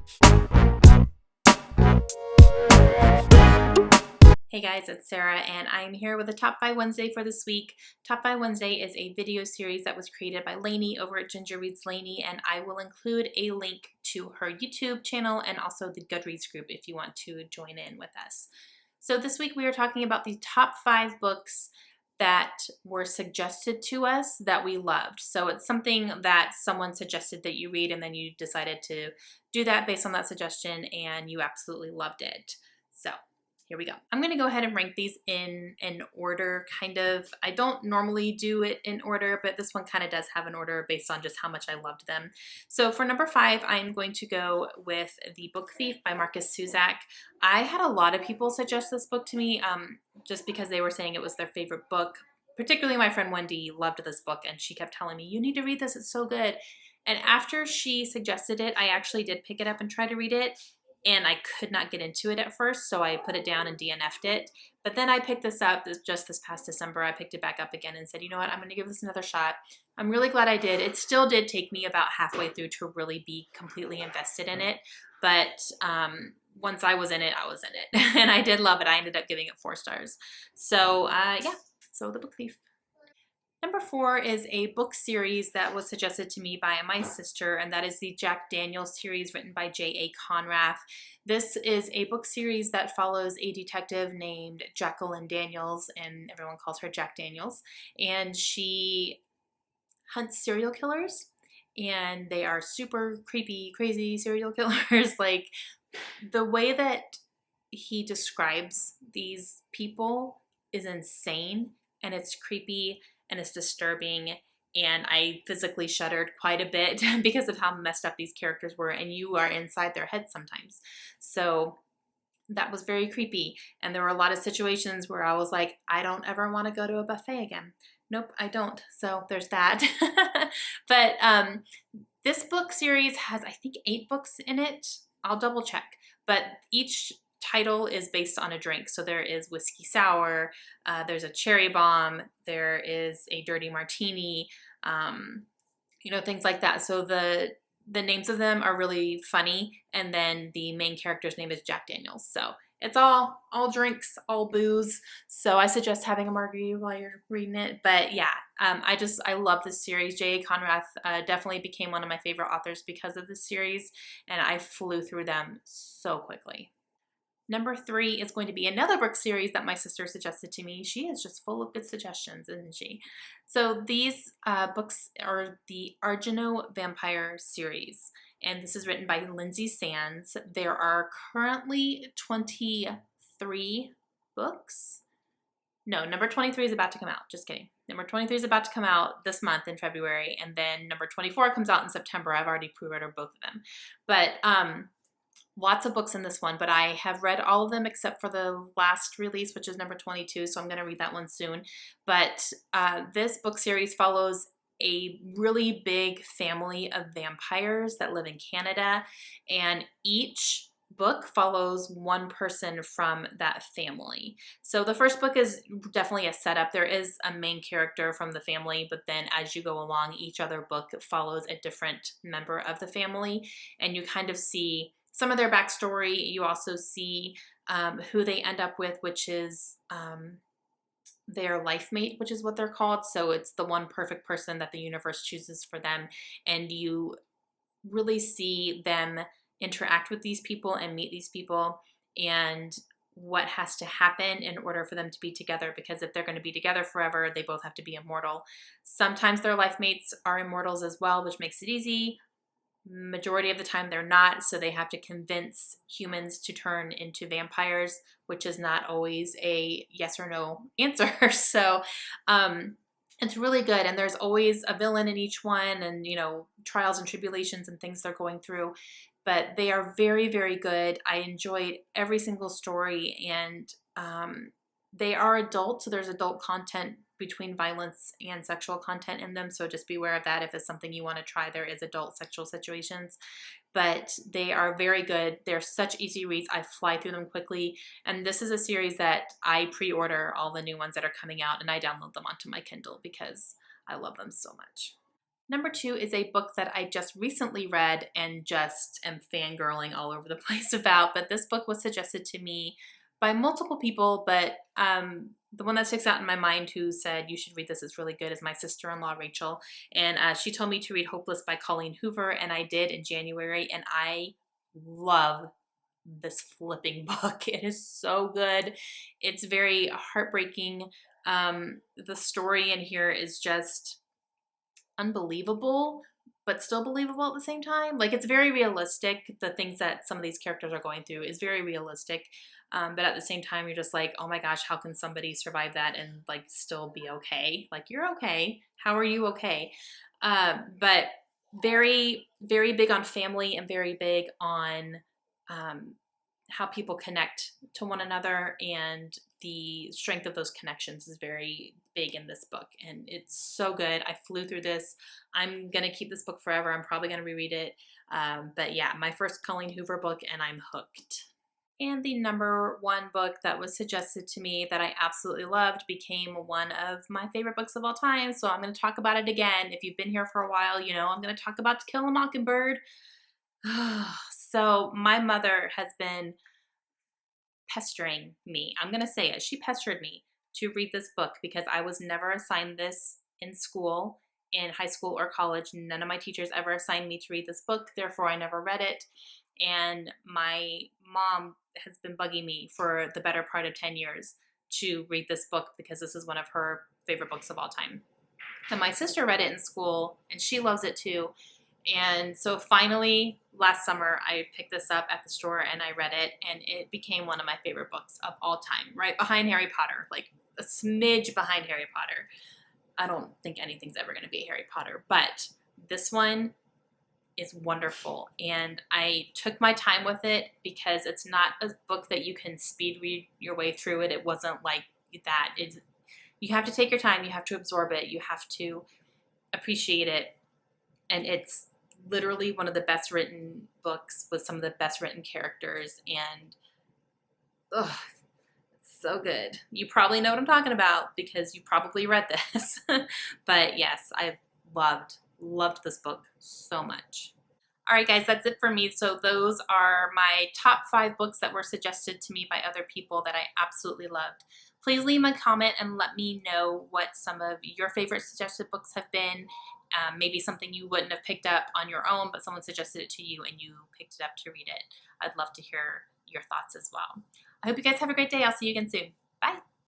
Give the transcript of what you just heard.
Hey guys, it's Sarah and I'm here with a Top 5 Wednesday for this week. Top 5 Wednesday is a video series that was created by Lainey over at Ginger Reads Lainey, and I will include a link to her YouTube channel and also the Goodreads group if you want to join in with us. So this week we are talking about the top 5 books that were suggested to us that we loved. So it's something that someone suggested that you read and then you decided to do that based on that suggestion and you absolutely loved it. So here we go. I'm going to go ahead and rank these in order, kind of. I don't normally do it in order, but this one kind of does have an order based on just how much I loved them. So for number 5, I'm going to go with The Book Thief by Marcus Cusack. I had a lot of people suggest this book to me just because they were saying it was their favorite book. Particularly my friend Wendy loved this book and she kept telling me, you need to read this, it's so good. And after she suggested it, I actually did pick it up and try to read it. And I could not get into it at first, so I put it down and DNF'd it. But then I picked this up just this past December. I picked it back up again and said, you know what, I'm going to give this another shot. I'm really glad I did. It still did take me about halfway through to really be completely invested in it. But once I was in it, I was in it. And I did love it. I ended up giving it 4 stars. So yeah, so The Book Thief. Number 4 is a book series that was suggested to me by my sister, and that is the Jack Daniels series written by J.A. Conrath. This is a book series that follows a detective named Jacqueline Daniels, and everyone calls her Jack Daniels, and she hunts serial killers, and they are super creepy, crazy serial killers. Like, the way that he describes these people is insane, and it's creepy, and it's disturbing, and I physically shuddered quite a bit because of how messed up these characters were, and you are inside their heads sometimes. So that was very creepy, and there were a lot of situations where I was like, I don't ever want to go to a buffet again. Nope, I don't. So there's that. But this book series has, I think, 8 books in it. I'll double check. But each title is based on a drink. So there is whiskey sour, there's a cherry bomb, there is a dirty martini, things like that. So the names of them are really funny, and then the main character's name is Jack Daniels. So it's all drinks, all booze. So I suggest having a margarita while you're reading it. But yeah, I love this series. J.A. Conrath definitely became one of my favorite authors because of this series, and I flew through them so quickly. Number 3 is going to be another book series that my sister suggested to me. She is just full of good suggestions, isn't she? So these books are the Argano Vampire series, and this is written by Lindsay Sands. There are currently 23 books. No, number 23 is about to come out. Just kidding. Number 23 is about to come out this month in February, and then number 24 comes out in September. I've already pre-ordered both of them. But lots of books in this one, but I have read all of them except for the last release, which is number 22, so I'm going to read that one soon. But this book series follows a really big family of vampires that live in Canada, and each book follows one person from that family. So the first book is definitely a setup. There is a main character from the family, but then as you go along, each other book follows a different member of the family, and you kind of see some of their backstory. You also see who they end up with, which is their life mate, which is what they're called. So it's the one perfect person that the universe chooses for them. And you really see them interact with these people and meet these people and what has to happen in order for them to be together, because if they're going to be together forever, they both have to be immortal. Sometimes their life mates are immortals as well, which makes it easy. Majority of the time they're not, so they have to convince humans to turn into vampires, which is not always a yes or no answer. So it's really good, and there's always a villain in each one, and trials and tribulations and things they're going through, but they are very, very good. I enjoyed every single story, and they are adult, so there's adult content between violence and sexual content in them, so just be aware of that. If it's something you want to try, there is adult sexual situations, but they are very good. They're such easy reads. I fly through them quickly, and this is a series that I pre-order all the new ones that are coming out, and I download them onto my Kindle because I love them so much. Number 2 is a book that I just recently read and just am fangirling all over the place about, but this book was suggested to me by multiple people, but the one that sticks out in my mind who said, you should read this, it's really good, is my sister-in-law, Rachel. And she told me to read Hopeless by Colleen Hoover, and I did in January, and I love this flipping book. It is so good. It's very heartbreaking. The story in here is just unbelievable, but still believable at the same time. Like, it's very realistic. The things that some of these characters are going through is very realistic. But at the same time, you're just like, oh my gosh, how can somebody survive that and like still be okay? Like, you're okay. How are you okay? But very, very big on family and very big on how people connect to one another, and the strength of those connections is very big in this book, and it's so good. I flew through this. I'm gonna keep this book forever. I'm probably gonna reread it. But yeah, my first Colleen Hoover book, and I'm hooked. And the number 1 book that was suggested to me that I absolutely loved became one of my favorite books of all time. So I'm going to talk about it again. If you've been here for a while, you know I'm going to talk about To Kill a Mockingbird. So my mother has been pestering me. I'm going to say it. She pestered me to read this book because I was never assigned this in school, in high school or college. None of my teachers ever assigned me to read this book. Therefore, I never read it. And my mom has been bugging me for the better part of 10 years to read this book because this is one of her favorite books of all time. And my sister read it in school, and she loves it too. And so finally, last summer, I picked this up at the store and I read it, and it became one of my favorite books of all time, right behind Harry Potter, like a smidge behind Harry Potter. I don't think anything's ever going to be Harry Potter, but this one is wonderful. And I took my time with it because it's not a book that you can speed read your way through it. It wasn't like that. You have to take your time. You have to absorb it. You have to appreciate it. And it's literally one of the best written books with some of the best written characters. And ugh, it's so good. You probably know what I'm talking about because you probably read this. But yes, I loved this book so much. All right, guys, that's it for me. So those are my top 5 books that were suggested to me by other people that I absolutely loved. Please leave a comment and let me know what some of your favorite suggested books have been. Maybe something you wouldn't have picked up on your own, but someone suggested it to you and you picked it up to read it. I'd love to hear your thoughts as well. I hope you guys have a great day. I'll see you again soon. Bye.